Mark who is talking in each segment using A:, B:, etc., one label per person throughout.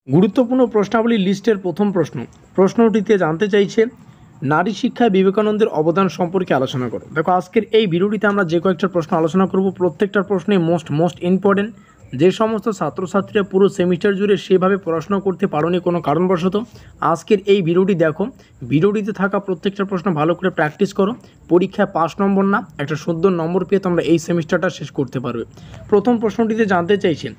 A: গুরুত্বপূর্ণ প্রশ্নাবলী লিস্টের প্রথম প্রশ্নটিতে জানতে চাইছে নারী শিক্ষায় বিবেকানন্দের অবদান সম্পর্কে আলোচনা করো। দেখো, আজকের এই ভিডিওটিতে আমরা যে কয়েকটা প্রশ্ন আলোচনা করব, প্রত্যেকটা প্রশ্নই মোস্ট ইম্পর্টেন্ট। যে সমস্ত ছাত্রছাত্রীরা পুরো সেমিস্টার জুড়ে সেভাবে পড়াশোনা করতে পারোনি কোনো কারণবশত, আজকের এই ভিডিওটি দেখো। ভিডিওটিতে থাকা প্রত্যেকটা প্রশ্ন ভালো করে প্র্যাকটিস করো। পরীক্ষায় 5 নম্বর না, একটা 14 নম্বর পেয়ে তোমরা এই সেমিস্টারটা শেষ করতে পারবে। প্রথম প্রশ্নটিতে জানতে চাইছে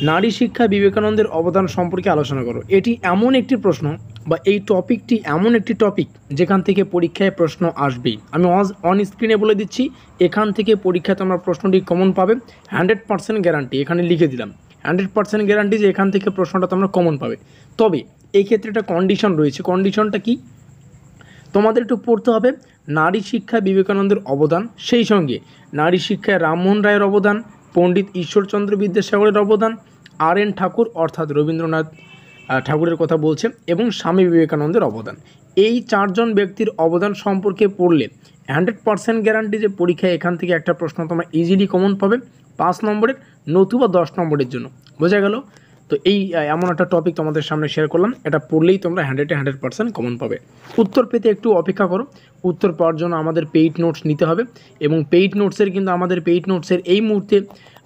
A: নারী শিক্ষা বিবেকানন্দের অবদান সম্পর্কে আলোচনা করো। এটি এমন একটি প্রশ্ন বা এই টপিকটি এমন একটি টপিক যেখান থেকে পরীক্ষায় প্রশ্ন আসবেই। আমি অন স্ক্রিনে বলে দিচ্ছি, এখান থেকে পরীক্ষায় তোমরা প্রশ্নটি কমন পাবে। 100% গ্যারান্টি, এখানে লিখে দিলাম 100% গ্যারান্টি যে এখান থেকে প্রশ্নটা তোমরা কমন পাবে। তবে এই ক্ষেত্রে একটা কন্ডিশন রয়েছে। কন্ডিশনটা কি? তোমাদের একটু পড়তে হবে নারী শিক্ষা বিবেকানন্দের অবদান, সেই সঙ্গে নারী শিক্ষায় রামমোহন রায়ের অবদান, পণ্ডিত ঈশ্বরচন্দ্র বিদ্যাসাগরের অবদান, আর.এন. ঠাকুর অর্থাৎ রবীন্দ্রনাথ ঠাকুরের কথা বলছে, এবং স্বামী বিবেকানন্দের অবদান। এই 4 জন ব্যক্তির অবদান সম্পর্কে পড়লে 100% গ্যারান্টি যে পরীক্ষায় এখান থেকে একটা প্রশ্ন তোমরা ইজিলি কমন পাবে 5 নম্বরের, নতুবা 10 নম্বরের জন্য। বোঝা গেল? তো এই এমন একটা টপিক তোমাদের সামনে শেয়ার করলাম, এটা পড়লেই তোমরা 100% কমন পাবে। উত্তর পেতে একটু অপেক্ষা করো। উত্তর পাওয়ার জন্য আমাদের পেইড নোটস নিতে হবে, এবং পেইড নোটসের এই মুহূর্তে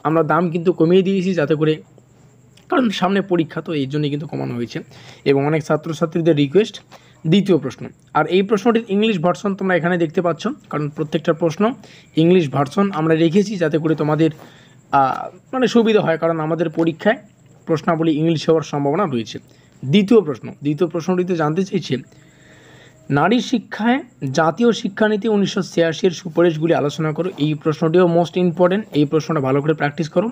A: আমরা দাম কিন্তু কমিয়ে দিয়েছি, যাতে করে, কারণ সামনে পরীক্ষা, তো এই জন্যই কিন্তু কমানো হয়েছে। এবং অনেক ছাত্রছাত্রীদের রিকোয়েস্ট। দ্বিতীয় প্রশ্ন, আর এই প্রশ্নটির ইংলিশ ভার্সন তোমরা এখানে দেখতে পাচ্ছ, কারণ প্রত্যেকটা প্রশ্ন ইংলিশ ভার্সন আমরা রেখেছি যাতে করে তোমাদের সুবিধা হয়, কারণ আমাদের পরীক্ষায় প্রশ্নাবলী ইংলিশ হওয়ার সম্ভাবনা রয়েছে। দ্বিতীয় প্রশ্নটিতে জানতে চাইছে নারী শিক্ষায় জাতীয় শিক্ষানীতি 1986-এর সুপারিশগুলি আলোচনা করো। এই প্রশ্নটিও মোস্ট ইম্পর্টেন্ট, এই প্রশ্নটা ভালো করে প্র্যাকটিস করো।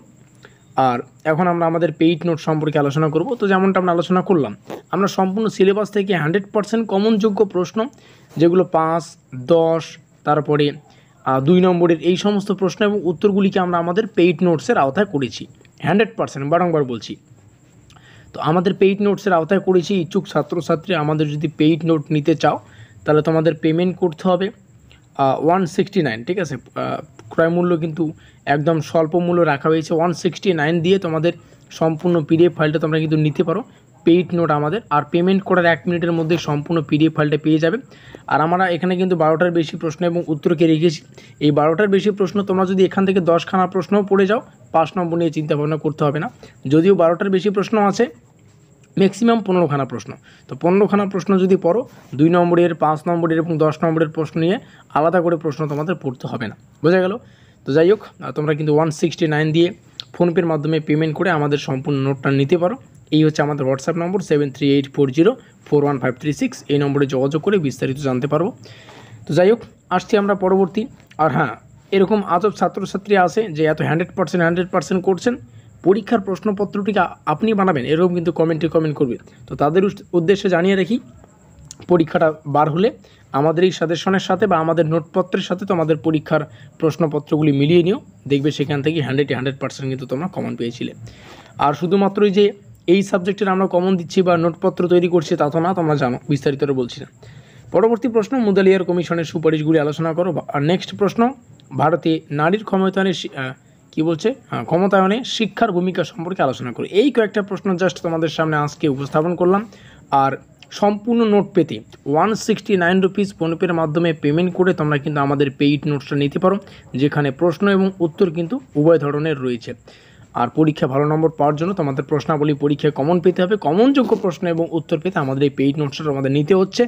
A: আর এখন আমরা আমাদের পেইড নোট সম্পর্কে আলোচনা করব। তো যেমনটা আমরা আলোচনা করলাম, আমরা সম্পূর্ণ সিলেবাস থেকে 100% কমনযোগ্য প্রশ্ন, যেগুলো 5, 10, তারপরে 2 নম্বরের এই সমস্ত প্রশ্ন এবং উত্তরগুলিকে আমরা আমাদের পেইড নোটসের আওতায় করেছি 100%, বারংবার বলছি। তো আমাদের পেইড নোটসের আওতায় করেছি। ইচ্ছুক ছাত্রছাত্রী আমাদের যদি পেইড নোট নিতে চাও, তাহলে তোমাদের পেমেন্ট করতে হবে 169, ঠিক আছে? ক্রয় মূল্য কিন্তু একদম স্বল্প মূল্য রাখা হয়েছে, 169 দিয়ে তোমাদের সম্পূর্ণ পিডিএফ ফাইলটা তোমরা কিন্তু নিতে পারো। পেইড নোট আমাদের, আর পেমেন্ট করার 1 মিনিটের মধ্যে সম্পূর্ণ পিডিএফ ফাইলটা পেয়ে যাবে। আর আমরা এখানে কিন্তু 12টার বেশি প্রশ্ন এবং উত্তরকে রেখেছি। এই 12টার বেশি প্রশ্ন তোমরা যদি এখান থেকে 10খানা প্রশ্নও পড়ে যাও, 5 নম্বর নিয়ে চিন্তা ভাবনা করতে হবে না। যদিও 12টার বেশি প্রশ্ন আছে, ম্যাক্সিমাম 15খানা প্রশ্ন। তো 15খানা প্রশ্ন যদি পড়ো, 2 নম্বরের, 5 নম্বরের এবং 10 নম্বরের প্রশ্ন নিয়ে আলাদা করে প্রশ্ন তোমাদের পড়তে হবে না। বোঝা গেল? তো যাই হোক, তোমরা কিন্তু 169 দিয়ে ফোনপের মাধ্যমে পেমেন্ট করে আমাদের সম্পূর্ণ নোটটা নিতে পারো। এই হচ্ছে আমাদের হোয়াটসঅ্যাপ নম্বর 7384041536। এই নম্বরে যোগাযোগ করে বিস্তারিত জানতে পারবো। তো যাই হোক, আসছি আমরা পরবর্তী। আর হ্যাঁ, এরকম আজব ছাত্রছাত্রী আছে যে এত 100% করছেন, পরীক্ষার প্রশ্নপত্রটিকে আপনি বানাবেন, এরকম কিন্তু কমেন্ট করবে। তো তাদের উদ্দেশ্যে জানিয়ে রাখি, পরীক্ষাটা বার হলে আমাদের এই সাজেশনের সাথে বা আমাদের নোটপত্রের সাথে তোমাদের পরীক্ষার প্রশ্নপত্রগুলি মিলিয়ে নিও, দেখবে সেখান থেকে 100% কিন্তু তোমরা কমন পেয়েছিলে। আর শুধুমাত্রই যে এই সাবজেক্টের আমরা কমন দিচ্ছি বা নোটপত্র তৈরি করছি তা তো না, তোমরা জানো, বিস্তারিত বলছি না। পরবর্তী প্রশ্ন, মুদালিয়ার কমিশনের সুপারিশগুলি আলোচনা করো। আর নেক্সট প্রশ্ন, ভারতে নারীর ক্ষমতায়নে শিক্ষার ভূমিকা সম্পর্কে আলোচনা করি। এই কয়েকটা প্রশ্ন জাস্ট তোমাদের সামনে আজকে উপস্থাপন করলাম। আর সম্পূর্ণ নোট পেতে 169 রুপিস ফোনপের মাধ্যমে পেমেন্ট করে তোমরা কিন্তু আমাদের পেইড নোটসটা নিতে পারো, যেখানে প্রশ্ন এবং উত্তর কিন্তু উভয় ধরনের রয়েছে। আর পরীক্ষা ভালো নম্বর পাওয়ার জন্য তোমাদের প্রশ্নাবলী পরীক্ষায় কমন পেতে হবে। কমনযোগ্য প্রশ্ন এবং উত্তর পেতে আমাদের এই পেইড নোটসটা তোমাদের নিতে হচ্ছে,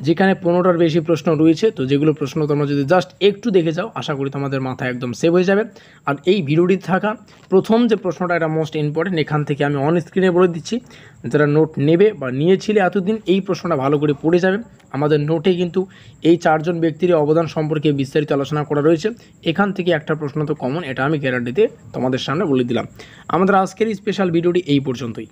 A: যেখানে 15টার বেশি প্রশ্ন রয়েছে। তো যেগুলো প্রশ্ন তোমরা যদি জাস্ট একটু দেখে যাও, আশা করি তোমাদের মাথায় একদম সেভ হয়ে যাবে। আর এই ভিডিওটিতে থাকা প্রথম যে প্রশ্নটা, এটা মোস্ট ইম্পর্টেন্ট। এখান থেকে আমি অন স্ক্রিনে বলে দিচ্ছি, যারা নোট নেবে বা নিয়েছিলে এতদিন, এই প্রশ্নটা ভালো করে পড়ে যাবে। আমাদের নোটে কিন্তু এই 4 জন ব্যক্তির অবদান সম্পর্কে বিস্তারিত আলোচনা করা রয়েছে। এখান থেকে একটা প্রশ্ন তো কমন, এটা আমি গ্যারান্টিতে তোমাদের সামনে বলে দিলাম। আমাদের আজকের এই স্পেশাল ভিডিওটি এই পর্যন্তই।